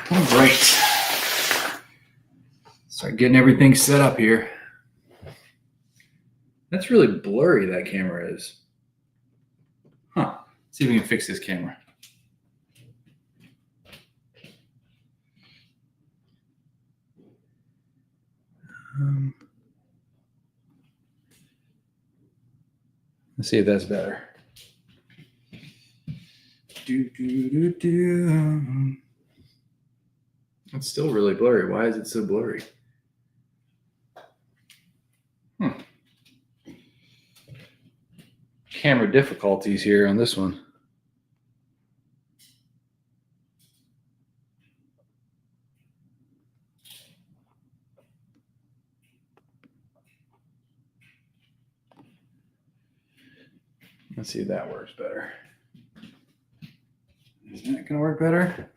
All right. Start getting everything set up here. That's really blurry, that camera is. Huh. Let's see if we can fix this camera. Let's see if that's better. It's still really blurry. Why is it so blurry? Camera difficulties here on this one. Let's see if that works better. Is that going to work better?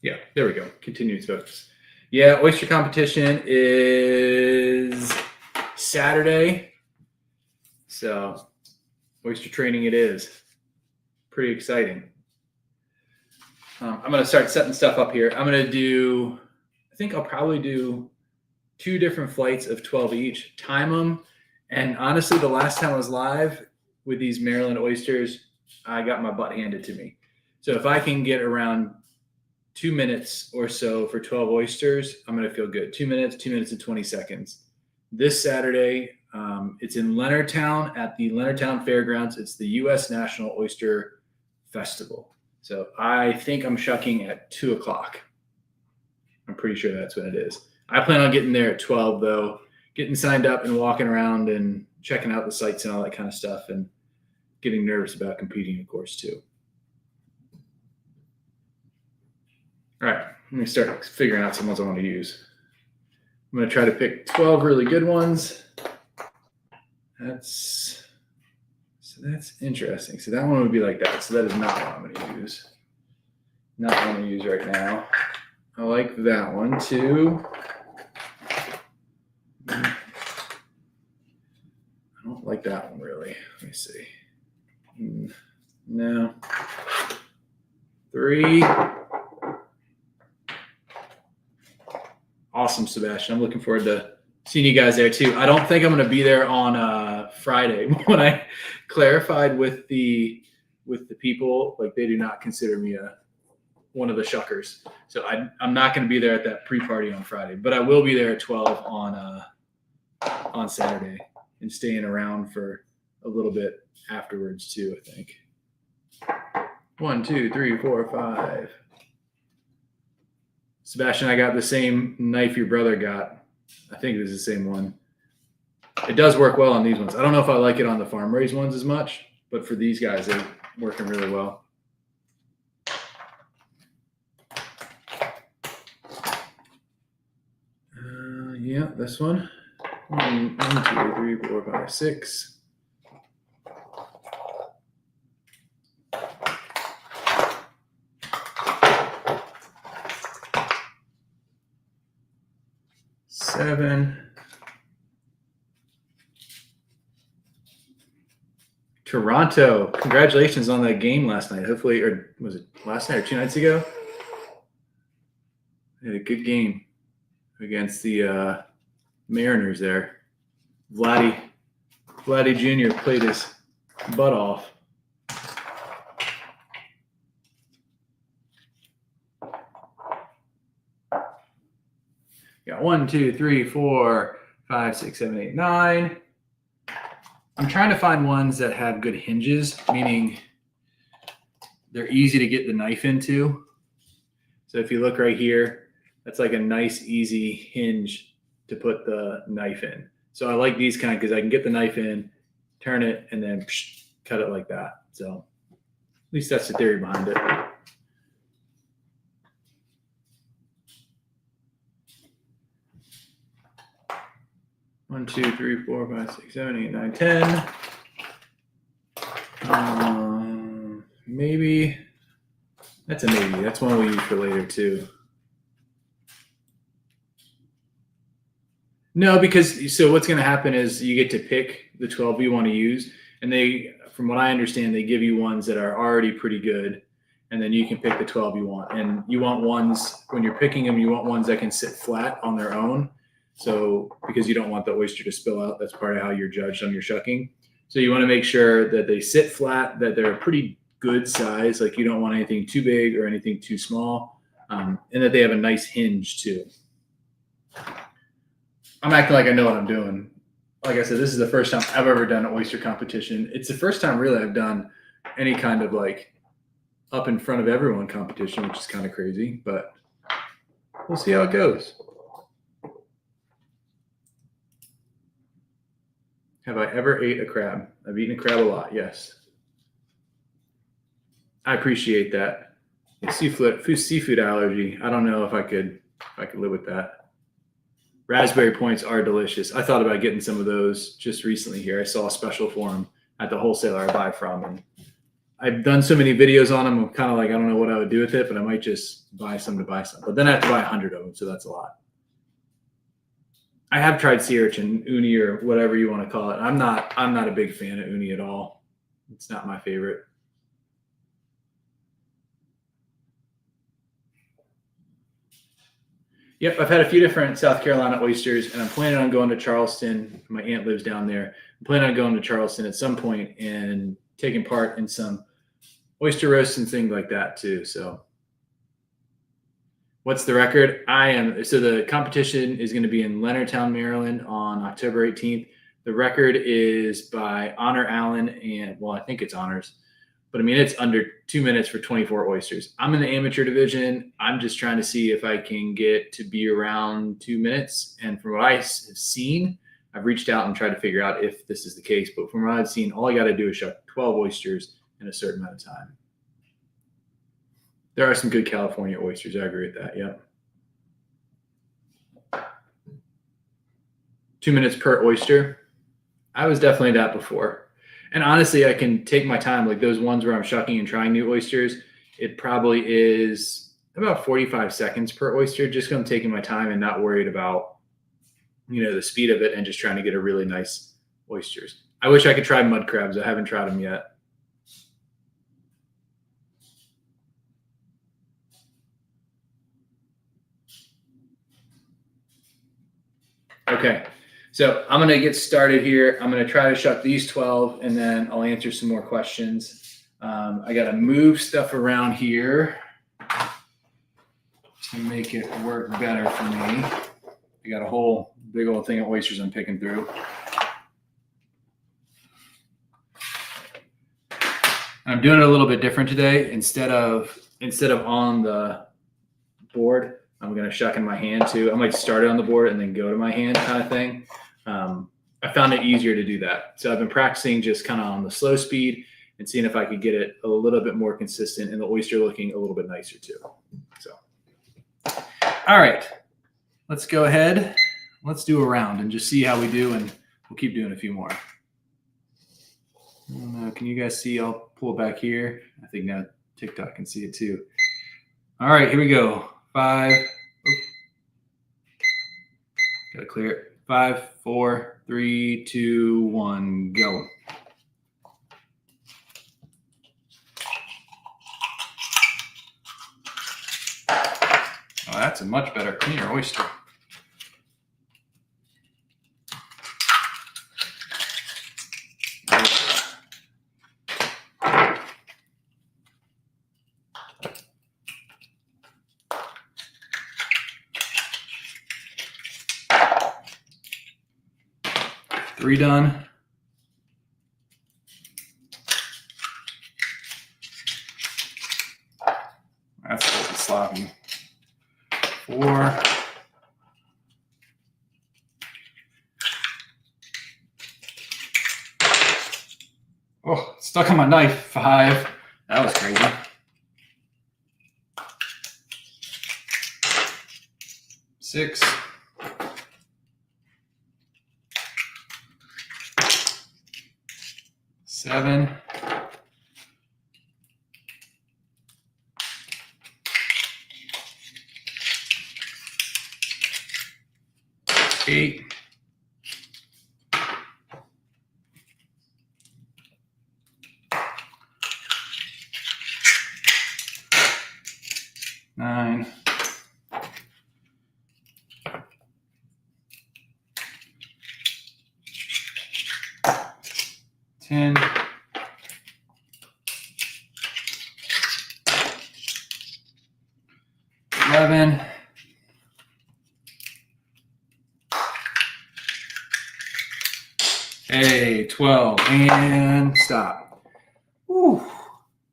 Yeah, there we go. Continuous focus. Yeah, oyster competition is Saturday. So, oyster training it is. Pretty exciting. I'm going to start setting stuff up here. I think I'll probably do 2 different flights of 12 each, time them. And honestly, the last time I was live with these Maryland oysters, I got my butt handed to me. So if I can get around 2 minutes or so for 12 oysters, I'm going to feel good. 2 minutes, 2 minutes and 20 seconds. This Saturday, it's in Leonardtown at the Leonardtown Fairgrounds. It's the U.S. National Oyster Festival. So I think I'm shucking at 2 o'clock. I'm pretty sure that's when it is. I plan on getting there at 12, though, getting signed up and walking around and checking out the sites and all that kind of stuff and getting nervous about competing, of course, too. All right, let me start figuring out some ones I want to use. I'm going to try to pick 12 really good ones. That's interesting. So that one would be like that. So that is not what I'm going to use. Not what I'm going to use right now. I like that one too. I don't like that one really. Let me see. No. 3. Awesome, Sebastian. I'm looking forward to seeing you guys there too. I don't think I'm going to be there on Friday. When I clarified with the people, like they do not consider me one of the shuckers. So I'm not going to be there at that pre-party on Friday, but I will be there at 12 on Saturday and staying around for a little bit afterwards too, I think. 1, 2, 3, 4, 5. Sebastian, I got the same knife your brother got. I think it is the same one. It does work well on these ones. I don't know if I like it on the farm raised ones as much, but for these guys, they're working really well. Yeah, this one. 1, 2, 3, 4, 5, 6. Toronto, congratulations on that game last night. Hopefully, or was it last night or 2 nights ago? They had a good game against the Mariners there. Vladdy Jr. played his butt off. Got 1, 2, 3, 4, 5, 6, 7, 8, 9. I'm trying to find ones that have good hinges, meaning they're easy to get the knife into. So if you look right here, that's like a nice, easy hinge to put the knife in. So I like these kind because I can get the knife in, turn it, and then cut it like that. So at least that's the theory behind it. One, 2, 3, 4, 5, 6, 7, 8, 9, 10. Maybe that's a maybe. That's one we use for later too. No, because so what's going to happen is you get to pick the 12 you want to use, and they, from what I understand, they give you ones that are already pretty good, and then you can pick the 12 you want. And you want ones, when you're picking them, you want ones that can sit flat on their own. So because you don't want the oyster to spill out, that's part of how you're judged on your shucking. So you want to make sure that they sit flat, that they're a pretty good size. Like you don't want anything too big or anything too small, and that they have a nice hinge too. I'm acting like I know what I'm doing. Like I said, this is the first time I've ever done an oyster competition. It's the first time really I've done any kind of like up in front of everyone competition, which is kind of crazy, but we'll see how it goes. Have I ever ate a crab? I've eaten a crab a lot, yes. I appreciate that. Seafood allergy. I don't know if I could live with that. Raspberry points are delicious. I thought about getting some of those just recently here. I saw a special for them at the wholesaler I buy from, and I've done so many videos on them. I'm kind of like, I don't know what I would do with it, but I might just buy some to buy some. But then I have to buy 100 of them, so that's a lot. I have tried sea urchin, uni, or whatever you want to call it. I'm not a big fan of uni at all. It's not my favorite. Yep, I've had a few different South Carolina oysters, and I'm planning on going to Charleston. My aunt lives down there. I'm planning on going to Charleston at some point and taking part in some oyster roasts and things like that too. So what's the record? So the competition is going to be in Leonardtown, Maryland on October 18th. The record is by Honor Allen, and well, I think it's Honors, but I mean, it's under 2 minutes for 24 oysters. I'm in the amateur division. I'm just trying to see if I can get to be around 2 minutes. And from what I have seen, I've reached out and tried to figure out if this is the case, but from what I've seen, all I got to do is shuck 12 oysters in a certain amount of time. There are some good California oysters. I agree with that. Yep. 2 minutes per oyster. I was definitely that before. And honestly, I can take my time. Like those ones where I'm shucking and trying new oysters, it probably is about 45 seconds per oyster, just because I'm taking my time and not worried about, the speed of it and just trying to get a really nice oysters. I wish I could try mud crabs. I haven't tried them yet. Okay, so I'm going to get started here. I'm going to try to shuck these 12, and then I'll answer some more questions. I got to move stuff around here to make it work better for me. I got a whole big old thing of oysters I'm picking through. I'm doing it a little bit different today. Instead of on the board, I'm going to shuck in my hand too. I might start it on the board and then go to my hand kind of thing. I found it easier to do that. So I've been practicing just kind of on the slow speed and seeing if I could get it a little bit more consistent and the oyster looking a little bit nicer too. So, all right, let's go ahead. Let's do a round and just see how we do, and we'll keep doing a few more. I don't know, can you guys see? I'll pull back here. I think now TikTok can see it too. All right, here we go. 5. Gotta clear it. 5, 4, 3, 2, 1, go. Oh, that's a much better, cleaner oyster. Three done. That's a little sloppy. 4. Oh, stuck on my knife. 5. That was crazy. 6. 7. 8. 9. 9, 10, 11, 12, and stop. Whew,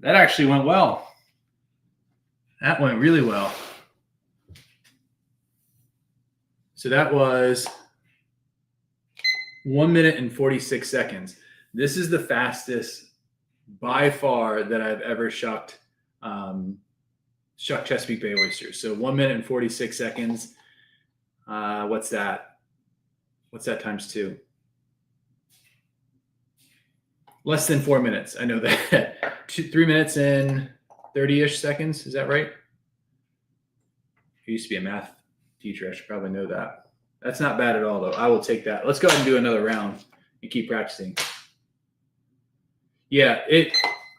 that actually went well. That went really well. So that was 1 minute and 46 seconds. This is the fastest by far that I've ever shucked Chesapeake Bay oysters. So 1 minute and 46 seconds. What's that? What's that times 2? Less than 4 minutes. I know that. 3 minutes and 30-ish seconds. Is that right? I used to be a math teacher. I should probably know that. That's not bad at all, though. I will take that. Let's go ahead and do another round and keep practicing. Yeah,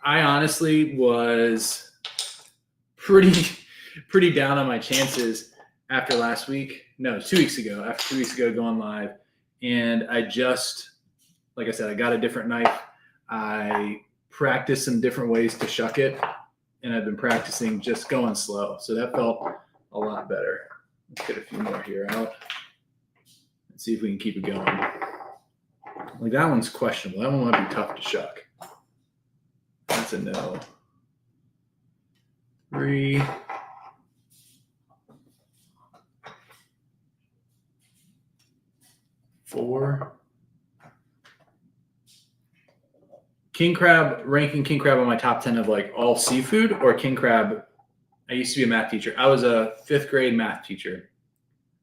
I honestly was pretty down on my chances after last week. No, 2 weeks ago. After 2 weeks ago going live, and I just, like I said, I got a different knife. I practiced some different ways to shuck it, and I've been practicing just going slow. So that felt a lot better. Let's get a few more here out and see if we can keep it going. Like that one's questionable. That one might be tough to shuck. That's a no. 3. 4. King crab, ranking king crab on my top 10 of like all seafood, or king crab. I used to be a math teacher. I was a 5th grade math teacher,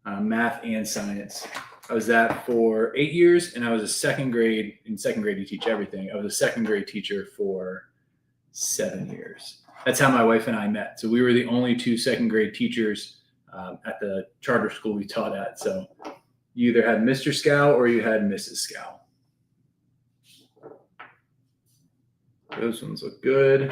math and science. I was that for 8 years, and I was a second grade. In second grade, you teach everything. I was a second grade teacher for 7 years. That's how my wife and I met. So we were the only 2 second grade teachers at the charter school we taught at. So you either had Mr. Scow or you had Mrs. Scow. Those ones look good.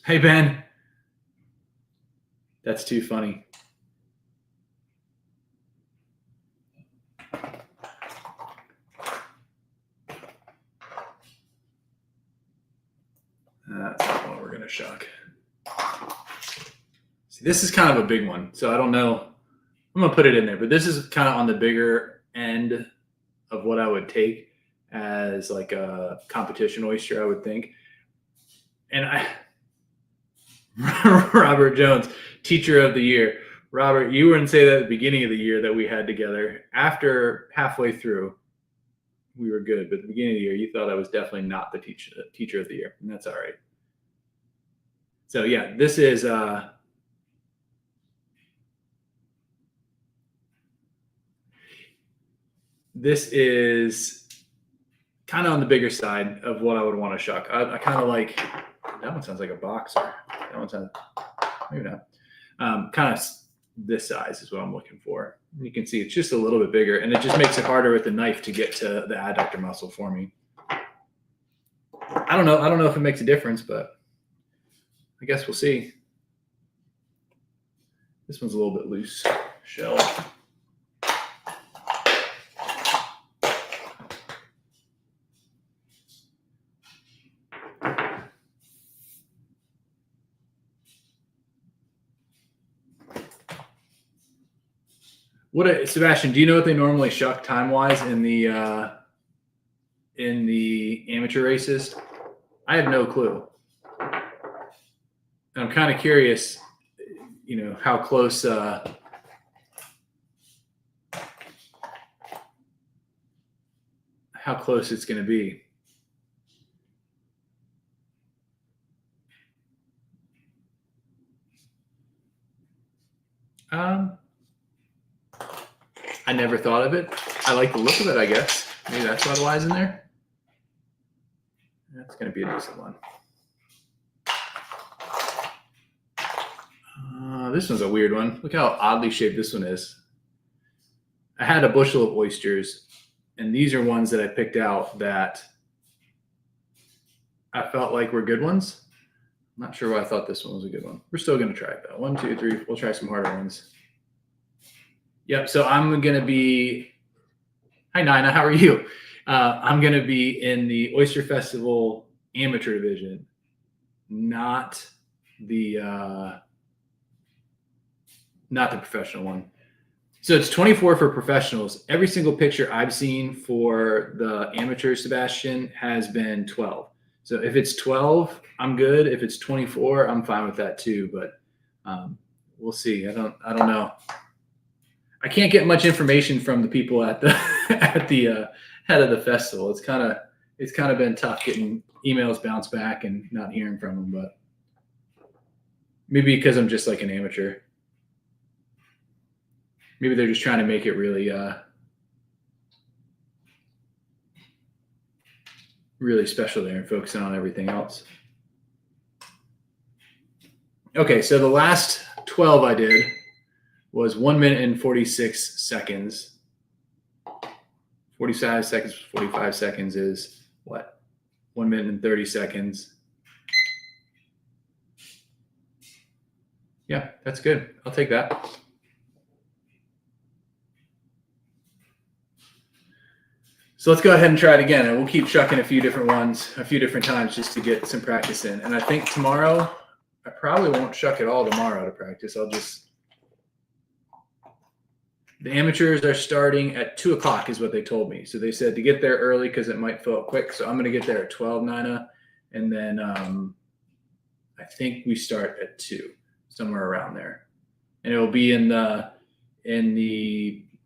Hey, Ben. That's too funny. That's not what we're going to shuck. See, this is kind of a big one, so I don't know. I'm going to put it in there, but this is kind of on the bigger end of what I would take as like a competition oyster, I would think. And Robert Jones, teacher of the year. Robert, you wouldn't say that at the beginning of the year that we had together. After halfway through, we were good. But at the beginning of the year, you thought I was definitely not the teacher of the year. And that's all right. So yeah, this is kind of on the bigger side of what I would want to shuck. I kind of like, that one sounds like a boxer. That one sounds, maybe not. Kind of this size is what I'm looking for. You can see it's just a little bit bigger, and it just makes it harder with the knife to get to the adductor muscle for me. I don't know if it makes a difference, but I guess we'll see. This one's a little bit loose shell. Sebastian, do you know what they normally shuck time-wise in the amateur races? I have no clue. I'm kind of curious, how close it's going to be. I never thought of it. I like the look of it, I guess. Maybe that's why the Y's in there. That's going to be a decent one. This one's a weird one. Look how oddly shaped this one is. I had a bushel of oysters, And these are ones that I picked out that I felt like were good ones. I'm not sure why I thought this one was a good one. We're still going to try it though. 1, 2, 3. We'll try some harder ones. Yep. So I'm going to be, hi Nina, how are you? I'm going to be in the Oyster Festival amateur division, not the professional one. So it's 24 for professionals. Every single picture I've seen for the amateur Sebastian has been 12. So if it's 12, I'm good. If it's 24, I'm fine with that too. But we'll see. I don't know. I can't get much information from the people at the head of the festival. It's kind of been tough getting emails bounced back and not hearing from them. But maybe because I'm just like an amateur. Maybe they're just trying to make it really, really special there and focusing on everything else. Okay, so the last 12 I did was 1 minute and 46 seconds. 45 seconds, 45 seconds is what? 1 minute and 30 seconds. Yeah, that's good. I'll take that. So let's go ahead and try it again, and we'll keep shucking a few different ones, a few different times just to get some practice in. And I think tomorrow, I probably won't shuck at all tomorrow to practice. The amateurs are starting at 2 o'clock is what they told me. So they said to get there early because it might fill up quick. So I'm going to get there at 12, Nina. And then I think we start at 2, somewhere around there. And it will be in the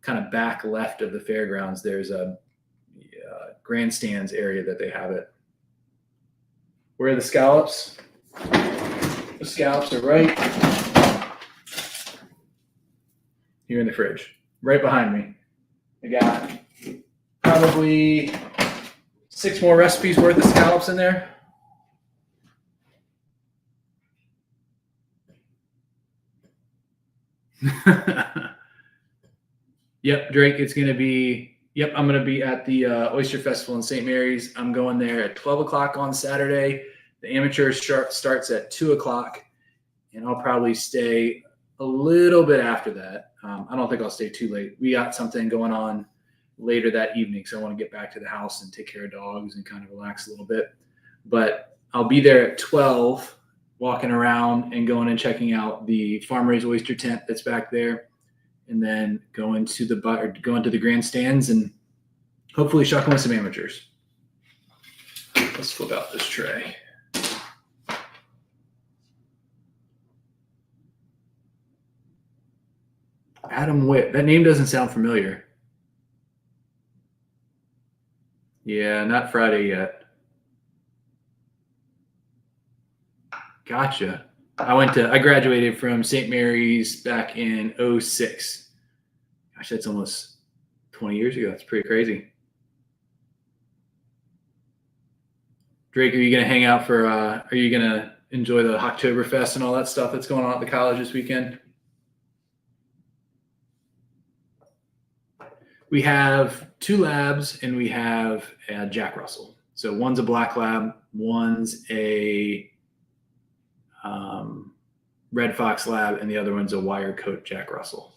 kind of back left of the fairgrounds. There's a grandstands area that they have it. Where are the scallops? The scallops are right here in the fridge, right behind me. I got probably 6 more recipes worth of scallops in there. Yep, Drake, it's going to be, yep, I'm going to be at the Oyster Festival in St. Mary's. I'm going there at 12 o'clock on Saturday. The amateur starts at 2 o'clock, and I'll probably stay a little bit after that. I don't think I'll stay too late. We got something going on later that evening, so I want to get back to the house and take care of dogs and kind of relax a little bit. But I'll be there at 12, walking around and going and checking out the farm-raised oyster tent that's back there, and then going to the grandstands and hopefully shucking with some amateurs. Let's flip out this tray. Adam Witt. That name doesn't sound familiar. Yeah, not Friday yet. Gotcha. I graduated from St. Mary's back in 06. Gosh, that's almost 20 years ago. That's pretty crazy. Drake, are you going to hang out are you going to enjoy the Oktoberfest and all that stuff that's going on at the college this weekend? We have 2 labs and we have a Jack Russell. So one's a black lab, one's a Red Fox lab, and the other one's a wire coat Jack Russell.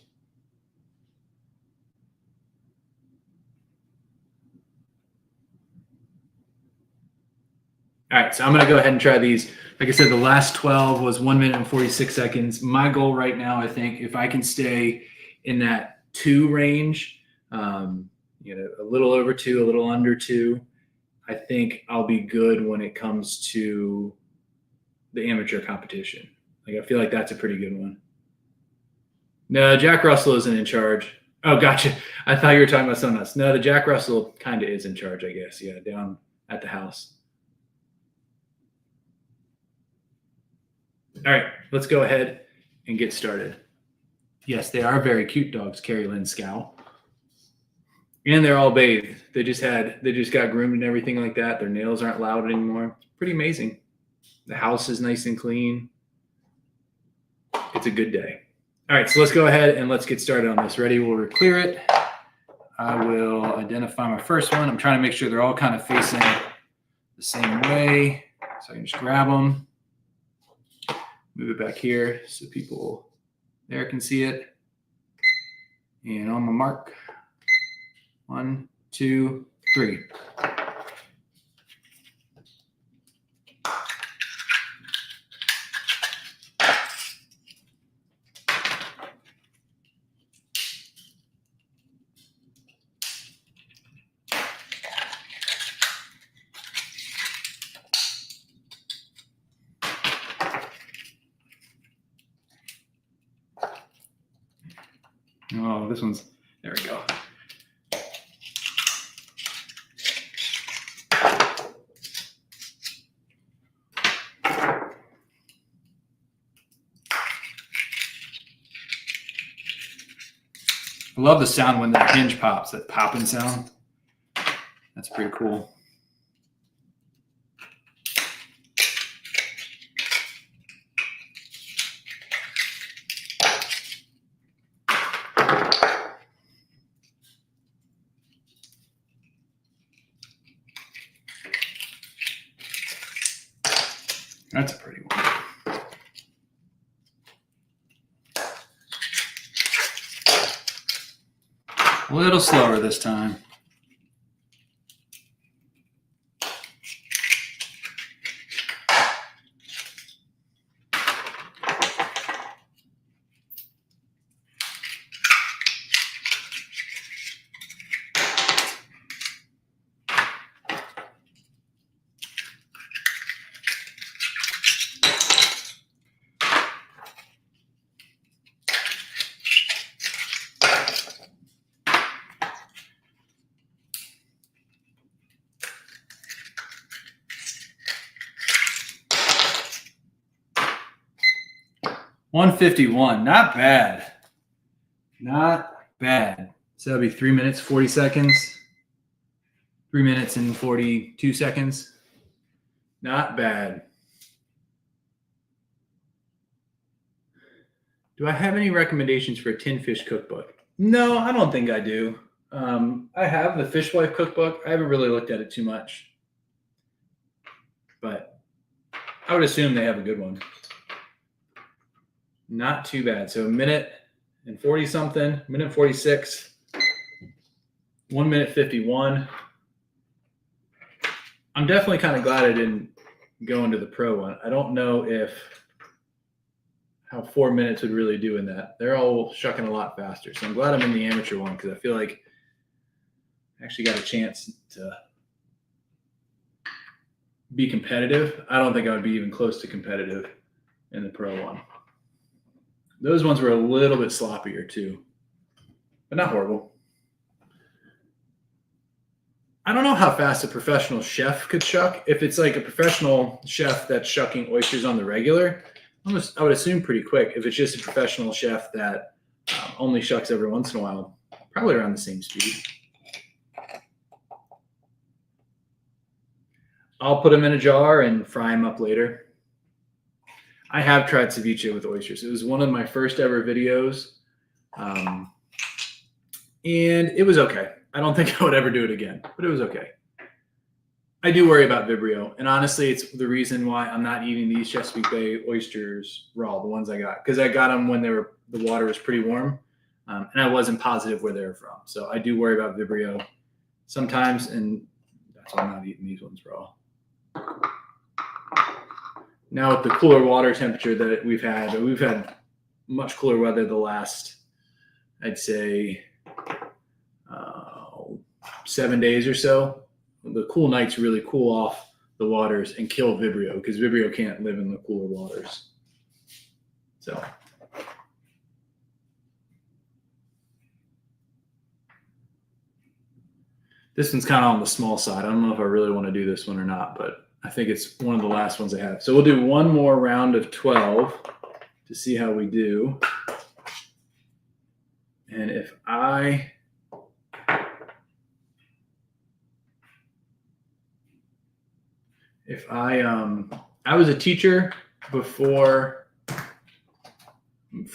All right, so I'm going to go ahead and try these. Like I said, the last 12 was 1 minute and 46 seconds. My goal right now, I think, if I can stay in that 2 range, a little over 2, a little under 2, I think I'll be good when it comes to the amateur competition. Like, I feel like that's a pretty good one. No, Jack Russell isn't in charge. Oh, gotcha. I thought you were talking about something else. No, the Jack Russell kind of is in charge, I guess. Yeah, down at the house. All right, let's go ahead and get started. Yes, they are very cute dogs, Carrie Lynn Scow. And they're all bathed. They just got groomed and everything like that. Their nails aren't loud anymore. It's pretty amazing. The house is nice and clean. It's a good day. All right, so let's go ahead and let's get started on this. Ready? We'll clear it. I will identify my first one. I'm trying to make sure they're all kind of facing the same way. So I can just grab them, move it back here so people there can see it. And on my mark, 1, 2, 3. Oh, this one's, there we go. I love the sound when the hinge pops, that popping sound. That's pretty cool. That's a pretty one. A little slower this time. $151, not bad. Not bad. So that'll be 3 minutes, 40 seconds. 3 minutes and 42 seconds. Not bad. Do I have any recommendations for a tin fish cookbook? No, I don't think I do. I have the Fish Wife cookbook. I haven't really looked at it too much, but I would assume they have a good one. Not too bad. So 1 minute and 40 something, minute 46, 1 minute 51. I'm definitely kind of glad I didn't go into the pro one. I don't know how 4 minutes would really do in that. They're all shucking a lot faster. So I'm glad I'm in the amateur one because I feel like I actually got a chance to be competitive. I don't think I would be even close to competitive in the pro one. Those ones were a little bit sloppier too, but not horrible. I don't know how fast a professional chef could shuck. If it's like a professional chef that's shucking oysters on the regular, I would assume pretty quick. If it's just a professional chef that only shucks every once in a while, probably around the same speed. I'll put them in a jar and fry them up later. I have tried ceviche with oysters. It was one of my first ever videos, and it was okay. I don't think I would ever do it again, but it was okay. I do worry about Vibrio, and honestly, it's the reason why I'm not eating these Chesapeake Bay oysters raw, the ones I got, because I got them when the water was pretty warm, and I wasn't positive where they were from. So I do worry about Vibrio sometimes, and that's why I'm not eating these ones raw. Now with the cooler water temperature that we've had much cooler weather the last, I'd say, 7 days or so. The cool nights really cool off the waters and kill Vibrio because Vibrio can't live in the cooler waters. So this one's kind of on the small side. I don't know if I really want to do this one or not, but I think it's one of the last ones I have. So we'll do one more round of 12 to see how we do. And if I was a teacher for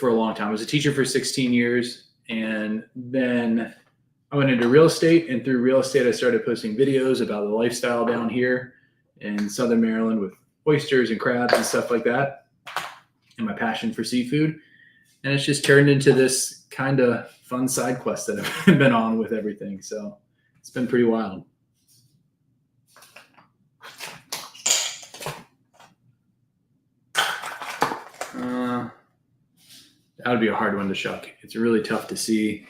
a long time. I was a teacher for 16 years, and then I went into real estate, and through real estate, I started posting videos about the lifestyle down here in Southern Maryland with oysters and crabs and stuff like that, and my passion for seafood. And it's just turned into this kind of fun side quest that I've been on with everything. So it's been pretty wild. That would be a hard one to shuck. It's really tough to see.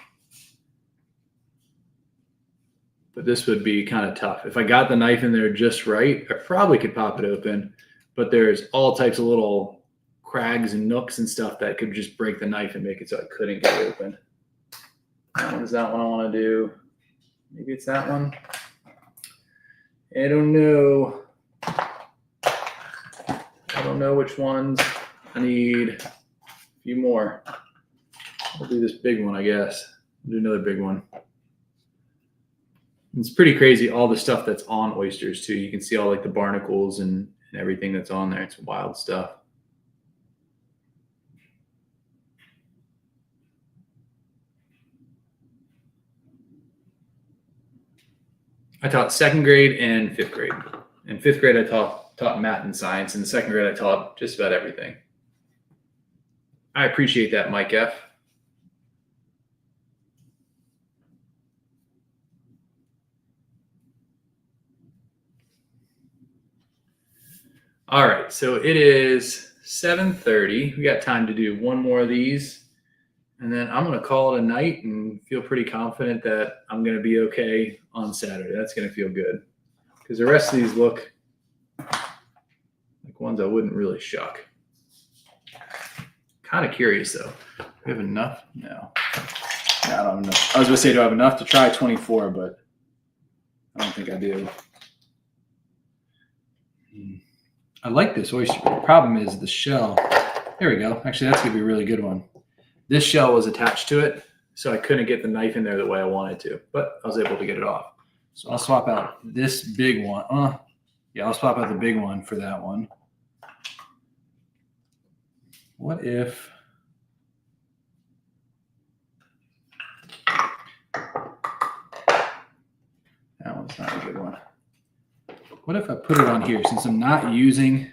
But this would be kind of tough. If I got the knife in there just right, I probably could pop it open. But there's all types of little crags and nooks and stuff that could just break the knife and make it so I couldn't get it open. That one's that one I want to do. Maybe it's that one. I don't know. I don't know which ones. I need a few more. I'll do this big one, I guess. I'll do another big one. It's pretty crazy, all the stuff that's on oysters too. You can see all like the barnacles and everything that's on there. It's wild stuff. I taught 2nd grade and 5th grade. In 5th grade, I taught math and science. In the 2nd grade, I taught just about everything. I appreciate that, Mike F. All right, so it is 7:30. We got time to do one more of these, and then I'm going to call it a night and feel pretty confident that I'm going to be okay on Saturday. That's going to feel good because the rest of these look like ones I wouldn't really shuck. Kind of curious though. Do we have enough? No. I don't have enough. I was going to say, do I have enough to try 24, but I don't think I do. I like this oyster, but the problem is the shell. There we go. Actually, that's going to be a really good one. This shell was attached to it, so I couldn't get the knife in there the way I wanted to, but I was able to get it off. So I'll swap out this big one. Yeah, I'll swap out the big one for that one. What if... That one's not a good one. What if I put it on here since I'm not using...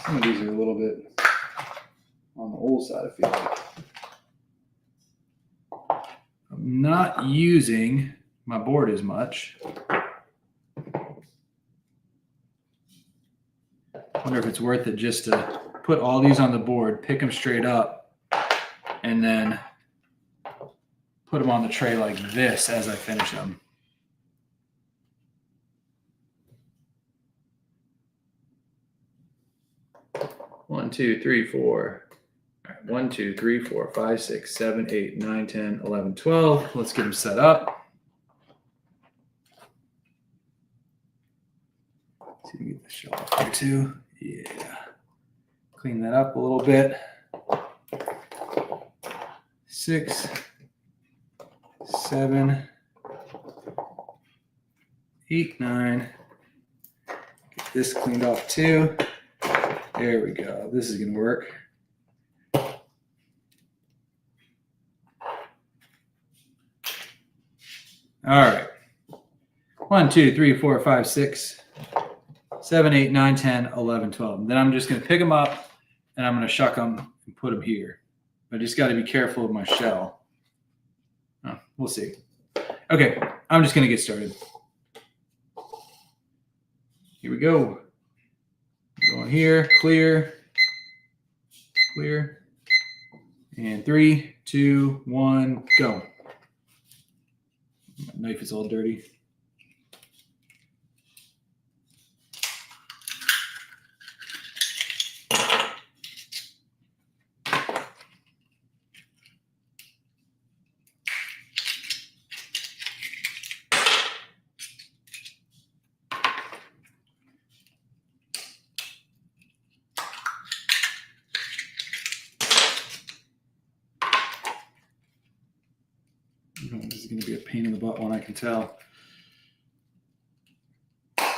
Some of these are a little bit on the old side, I feel like. I'm not using my board as much. Wonder if it's worth it just to put all these on the board, pick them straight up, and then put them on the tray like this as I finish them. One, two, three, four. All right, 1, 2, 3, 4, 5, 6, 7, 8, 9, 10, 11, 12. Let's get them set up. See if we can get the shell off here too. Yeah. Clean that up a little bit. 6, 7, 8, 9. Get this cleaned off too. There we go. This is going to work. All right. 1, 2, 3, 4, 5, 6, 7, 8, 9, 10, 11, 12. And then I'm just going to pick them up and I'm going to shuck them and put them here. I just got to be careful of my shell. Oh, we'll see. Okay, I'm just going to get started. Here we go. Going here, clear, clear. And 3, 2, 1, go. My knife is all dirty. This is going to be a pain in the butt one, I can tell. Oh,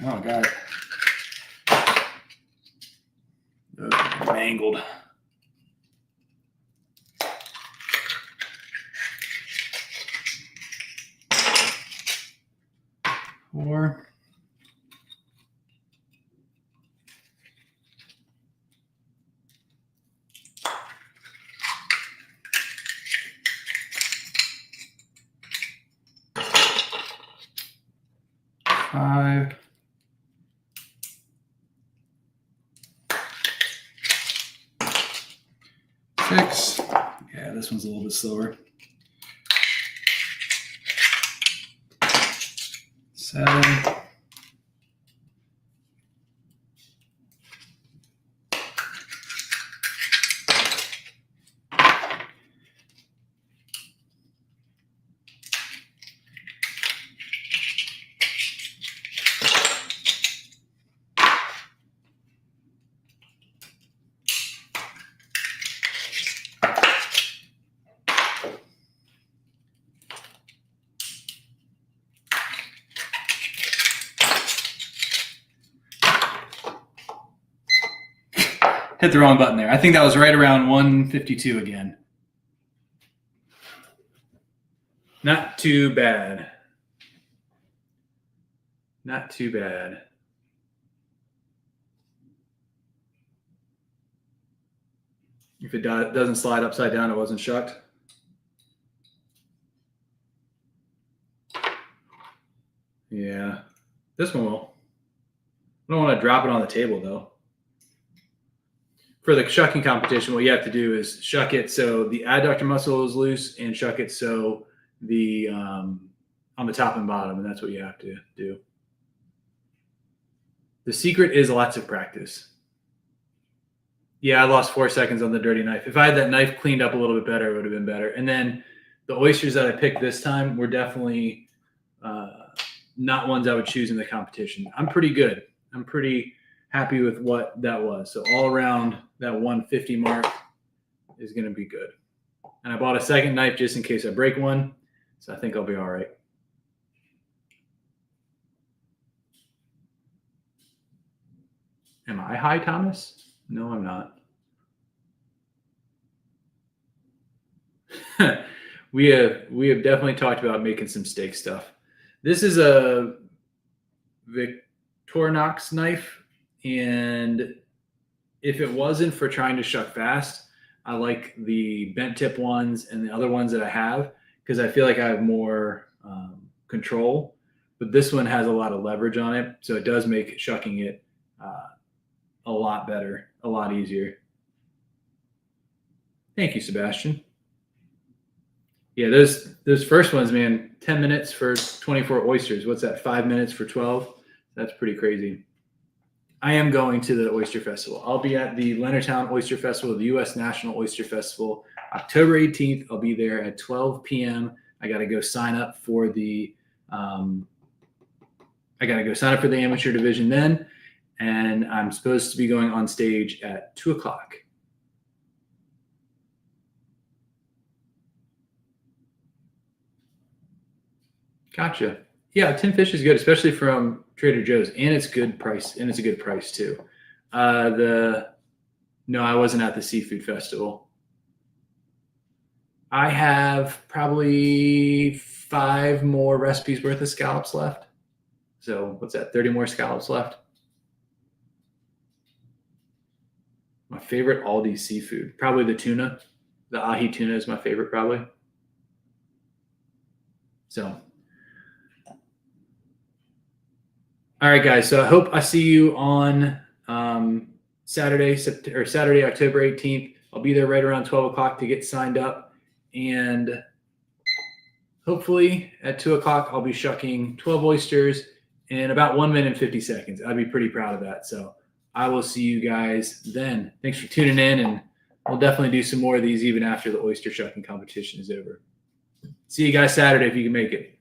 I got it. Mangled. 4. Five. 6. Yeah, this one's a little bit slower. 7. Hit the wrong button there. I think that was right around 152 again. Not too bad. Not too bad. If it doesn't slide upside down, it wasn't shucked. Yeah, this one will. I don't want to drop it on the table though. For the shucking competition, what you have to do is shuck it so the adductor muscle is loose and shuck it so the on the top and bottom, and that's what you have to do. The secret is lots of practice. Yeah, I lost 4 seconds on the dirty knife. If I had that knife cleaned up a little bit better, it would have been better. And then the oysters that I picked this time were definitely not ones I would choose in the competition. I'm pretty good. I'm pretty happy with what that was. So all around, that 150 mark is going to be good. And I bought a second knife just in case I break one. So I think I'll be all right. Am I high, Thomas? No, I'm not. we have definitely talked about making some steak stuff. This is a Victorinox knife, and if it wasn't for trying to shuck fast, I like the bent tip ones and the other ones that I have because I feel like I have more control. But this one has a lot of leverage on it, so it does make shucking it a lot better, a lot easier. Thank you, Sebastian. Yeah, those first ones, man, 10 minutes for 24 oysters. What's that, 5 minutes for 12? That's pretty crazy. I am going to the Oyster Festival. I'll be at the Leonardtown Oyster Festival, the U.S. National Oyster Festival, October 18th. I'll be there at 12 p.m. I got to go sign up for the amateur division then, and I'm supposed to be going on stage at 2 o'clock. Gotcha. Yeah, tin fish is good, especially from Trader Joe's, and it's good price, and it's a good price too. No, I wasn't at the seafood festival. I have probably 5 more recipes worth of scallops left. So what's that? 30 more scallops left. My favorite Aldi seafood, probably the tuna. The ahi tuna is my favorite, probably. So. All right, guys. So I hope I see you on Saturday, October 18th. I'll be there right around 12 o'clock to get signed up. And hopefully at 2 o'clock, I'll be shucking 12 oysters in about 1 minute and 50 seconds. I'd be pretty proud of that. So I will see you guys then. Thanks for tuning in. And we'll definitely do some more of these even after the oyster shucking competition is over. See you guys Saturday if you can make it.